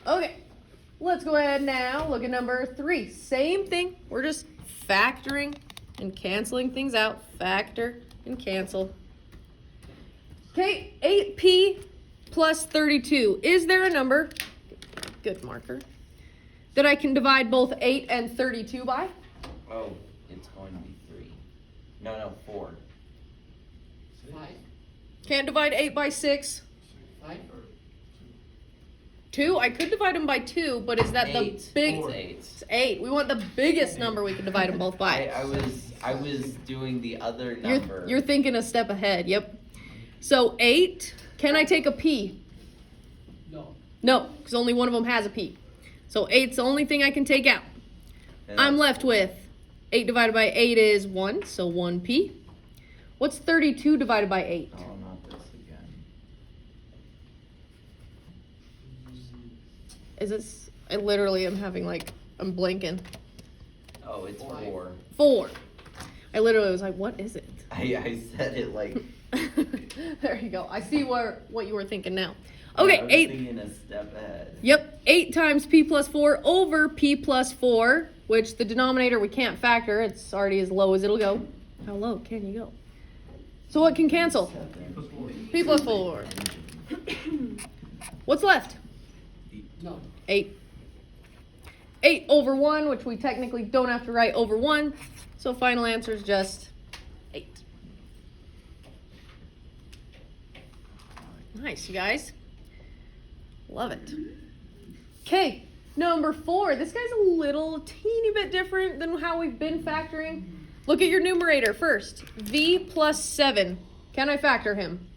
Okay, let's go ahead now. Look at number 3. Same thing. We're just factoring and canceling things out. Factor and cancel. Okay, 8p plus 32. Is there a number, good marker, that I can divide both 8 and 32 by? Oh, it's going to be 3. No, 4. 5. Can't divide 8 by 6. 5. 2? I could divide them by 2, but is that 8. the big? It's 8. It's 8. We want the biggest number we can divide them both by. I was doing the other number. You're thinking a step ahead. Yep. So 8. Can I take a p? No. No, because only one of them has a p. So 8's the only thing I can take out. And I'm that's- left with 8 divided by 8 is 1, so 1p. What's 32 divided by 8? Oh, not this again. Is this? I literally am having I'm blanking. Oh, it's 5. 4. 4. I literally was like, what is it? I said it like. There you go. I see what you were thinking now. I Okay, was 8. thinking a step ahead. Yep, 8 times p plus 4 over p plus 4, which the denominator we can't factor. It's already as low as it'll go. How low can you go? So what can cancel? 7. P plus 4. What's left? No. 8. 8 over 1, which we technically don't have to write over 1. So final answer is just 8. Nice, you guys. Love it. Okay, number 4. This guy's a little teeny bit different than how we've been factoring. Look at your numerator first. V plus 7. Can I factor him?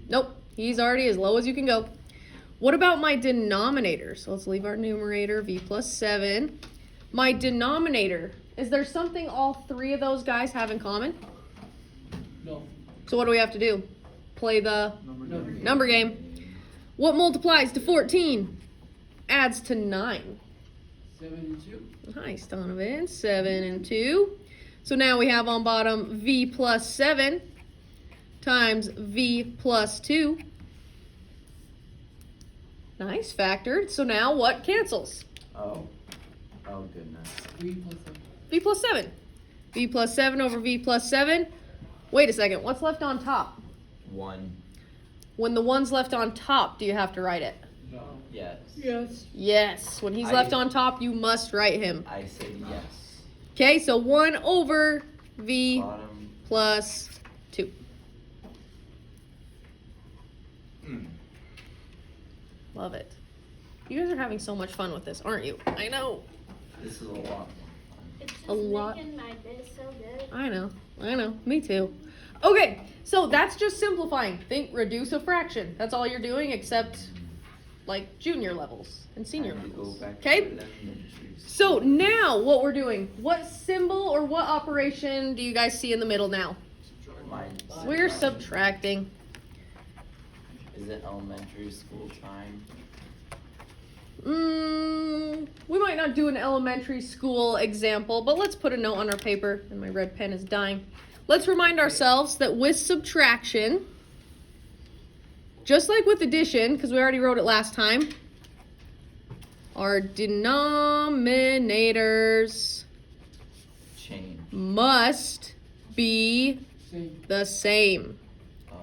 Nope. He's already as low as you can go. What about my denominator? So let's leave our numerator, V plus 7. My denominator. Is there something all 3 of those guys have in common? No. So what do we have to do? Play the number game. What multiplies to 14? Adds to 9. 7 and 2. Nice, Donovan. 7 and 2. So now we have on bottom V plus 7 times V plus 2. Nice, factored. So now what cancels? Oh goodness. 3 plus 7. V plus 7. V plus 7 over V plus 7. Wait a second. What's left on top? 1. When the 1's left on top, do you have to write it? No. Yes. Yes. Yes. When he's left on top, you must write him. I said yes. Okay, so 1 over V Bottom. plus 2. Love it. You guys are having so much fun with this, aren't you? I know. This is a lot. It's just A lot. making my day so good. I know. Me too. Okay, so that's just simplifying. Think reduce a fraction. That's all you're doing except junior levels and senior Time to go levels. back to Okay? elementary So school. now what we're doing, what symbol or what operation do you guys see in the middle now? Mine- We're subtracting. Is it elementary school time? We might not do an elementary school example, but let's put a note on our paper, and my red pen is dying. Let's remind ourselves that with subtraction, just like with addition, because we already wrote it last time, our denominators Change. must be Same. the same. Oh.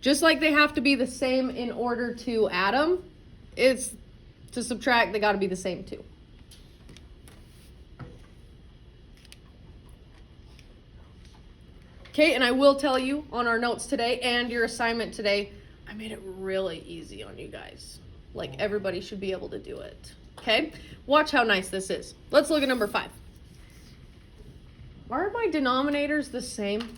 Just like they have to be the same in order to add them, it's to subtract, they got to be the same too. Okay, and I will tell you on our notes today and your assignment today, I made it really easy on you guys. Like everybody should be able to do it. Okay, watch how nice this is. Let's look at number 5. Are my denominators the same?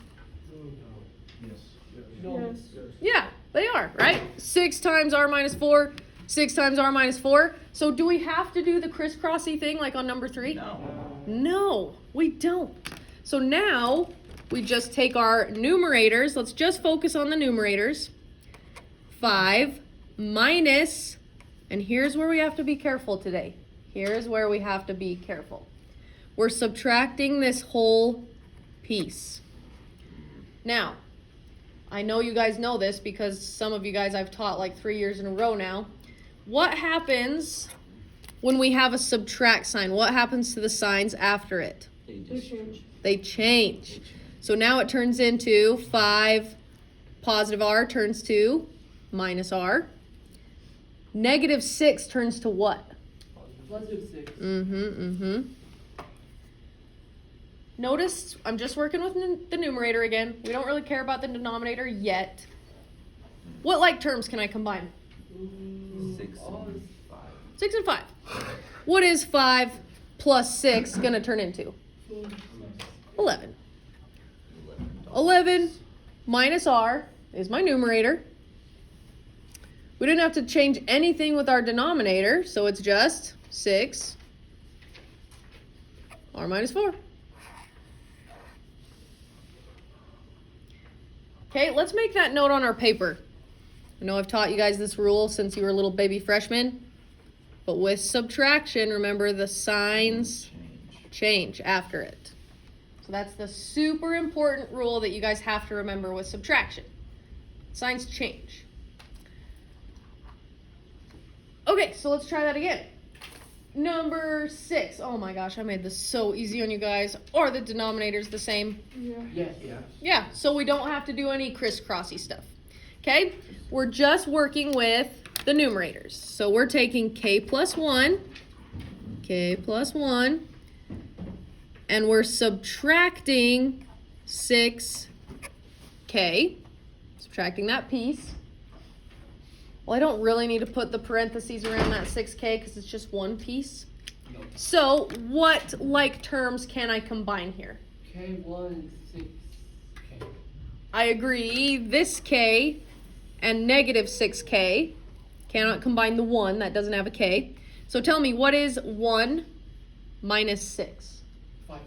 No. Yeah, they are, right? 6 times r minus 4, 6 times r minus 4. So do we have to do the crisscrossy thing like on number 3? No. No, we don't. So now we just take our numerators. Let's just focus on the numerators. 5 minus, and here's where we have to be careful today. Here's where we have to be careful. We're subtracting this whole piece. Now, I know you guys know this because some of you guys I've taught 3 years in a row now. what happens when we have a subtract sign? What happens to the signs after it? They just They change. So now it turns into 5 positive r turns to minus r. Negative 6 turns to what? Positive 6. Notice I'm just working with the numerator again. We don't really care about the denominator yet. What like terms can I combine? 6 and 5. 6 and 5. What is 5 plus 6 going to turn into? 11. 11 minus r is my numerator. We didn't have to change anything with our denominator, so it's just 6 r minus 4. Okay, let's make that note on our paper. I know I've taught you guys this rule since you were little baby freshmen, but with subtraction, remember the signs change after it. So that's the super important rule that you guys have to remember with subtraction. Signs change. Okay, so let's try that again. Number 6. Oh my gosh, I made this so easy on you guys. Are the denominators the same? Yes. Yeah, so we don't have to do any crisscrossy stuff. Okay, we're just working with the numerators. So we're taking k plus 1, and we're subtracting 6k, subtracting that piece. Well, I don't really need to put the parentheses around that 6k because it's just one piece. No. So what like terms can I combine here? K1 and 6K. I agree, this k and negative 6k cannot combine the 1, that doesn't have a k. So tell me, what is 1 minus 6? 5.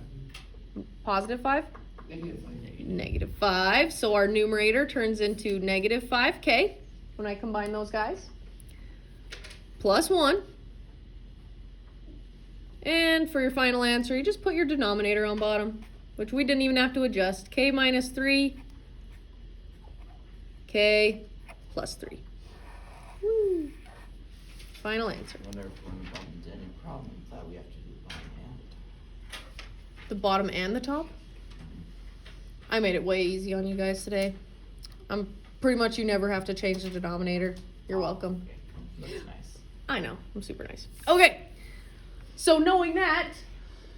Positive 5? Negative 5. Negative 5. So our numerator turns into negative 5k when I combine those guys. Plus 1. And for your final answer, you just put your denominator on bottom, which we didn't even have to adjust. K minus 3, k plus 3. Woo. Final answer. I wonder if we run into any problem with that we have to do bottom and The bottom and the top? I made it way easy on you guys today. I'm pretty much, you never have to change the denominator. You're welcome. That's nice. I know, I'm super nice. Okay, so knowing that,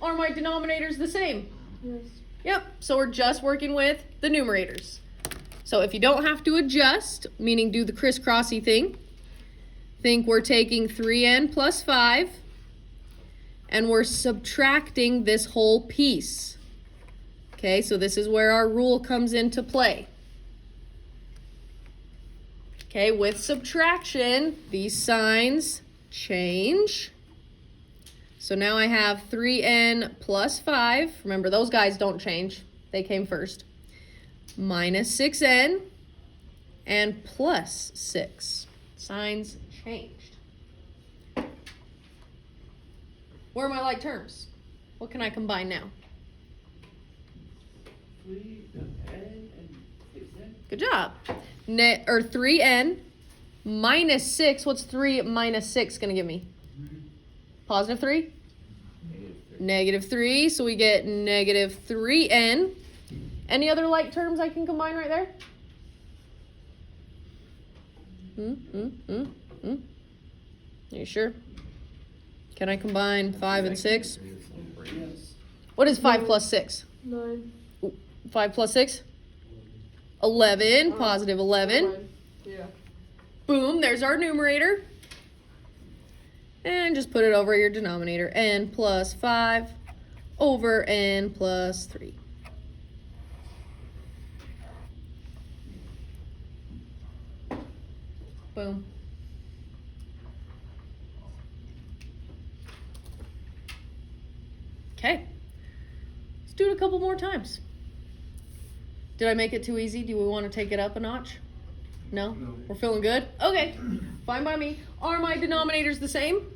are my denominators the same? Yes. Yep, so we're just working with the numerators. So if you don't have to adjust, meaning do the crisscrossy thing, think we're taking 3n plus 5, and we're subtracting this whole piece. Okay, so this is where our rule comes into play. Okay, with subtraction, these signs change. So now I have 3n plus 5. Remember, those guys don't change. They came first. Minus 6n and plus 6. Signs changed. Where are my like terms? What can I combine now? 3n and 6n. Good job. 3n minus 6. What's 3 minus 6 going to give me? Positive 3? Negative 3. So we get negative 3n. Any other like terms I can combine right there? Are you sure? Can I combine 5 and 6? Yes. What is 5 plus 6? 9. 5 plus 6? 11. Positive 11. Yeah. Boom, there's our numerator. And just put it over your denominator. N plus 5 over n plus 3. Boom. Okay. Let's do it a couple more times. Did I make it too easy? Do we want to take it up a notch? No? No. We're feeling good? Okay. Fine by me. Are my denominators the same?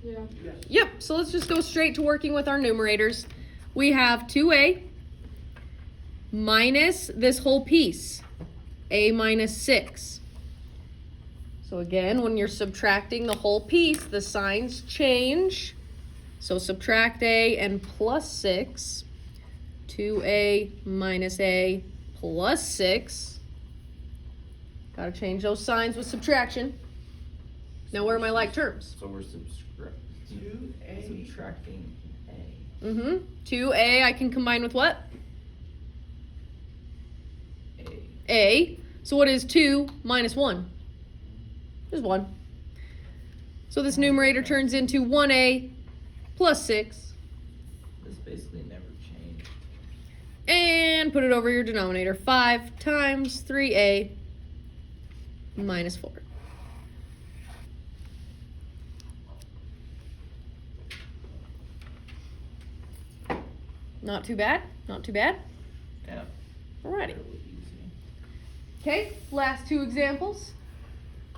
Yeah. Yes. Yep. So let's just go straight to working with our numerators. We have 2a minus this whole piece, a minus 6. So again, when you're subtracting the whole piece, the signs change. So subtract a and plus 6. 2a minus a plus 6. Gotta change those signs with subtraction. Now where are my like terms? So we're subtracting A. 2a I can combine with what? A. A. So what is 2 minus 1? Is 1. So this numerator turns into 1a plus 6. This basically never changed. And put it over your denominator. 5 times 3a minus 4. Not too bad. Not too bad. Yeah. Alrighty. Fairly easy. Okay, last two examples.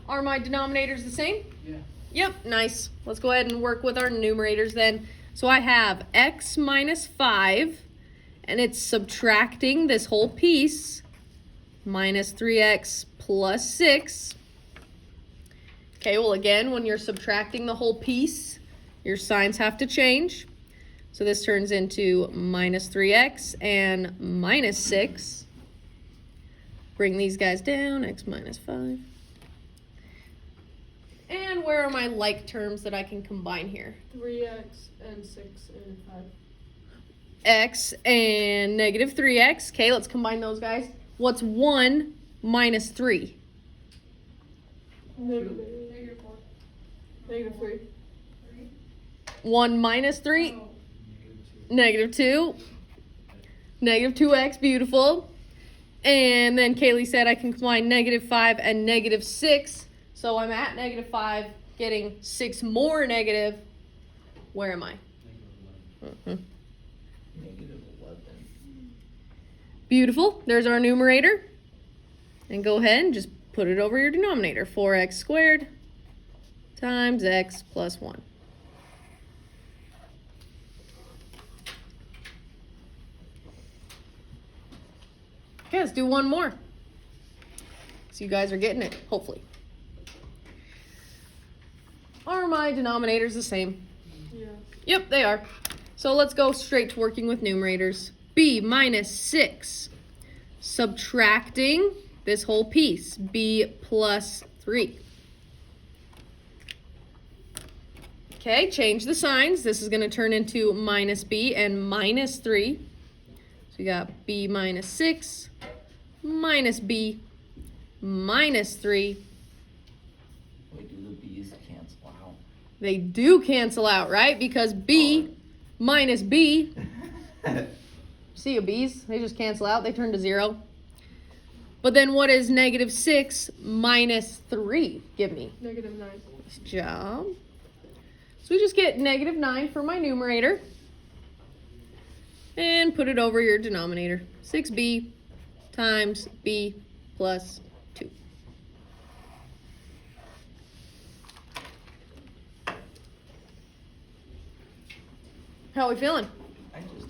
Are my denominators the same? Yeah. Yep, nice. Let's go ahead and work with our numerators then. So I have x minus 5, and it's subtracting this whole piece, minus 3x plus 6. Okay, well again, when you're subtracting the whole piece, your signs have to change. So this turns into minus 3x and minus 6. Bring these guys down, x minus 5. And where are my like terms that I can combine here? 3x and 6 and 5. X and negative 3x. Okay, let's combine those guys. What's 1 minus 3? Negative 4. Negative 3. 1 minus 3? Negative 2. Negative 2x, beautiful. And then Kaylee said I can combine negative 5 and negative 6. So I'm at negative 5, getting 6 more negative. Where am I? -11. Beautiful. There's our numerator. And go ahead and just put it over your denominator. 4x squared times x plus 1. Okay, let's do one more. So you guys are getting it, hopefully. Are my denominators the same? Yeah. Yep, they are. So let's go straight to working with numerators. B minus 6. Subtracting this whole piece. B plus 3. Okay, change the signs. This is going to turn into minus B and minus 3. So we got B minus 6 minus B minus 3. Wait, do the B's cancel out? They do cancel out, right? Because B minus B, see your B's? They just cancel out. They turn to 0. But then what is negative 6 minus 3? Give me. Negative 9. Nice job. So we just get negative 9 for my numerator. And put it over your denominator. 6b times b plus 2. How are we feeling?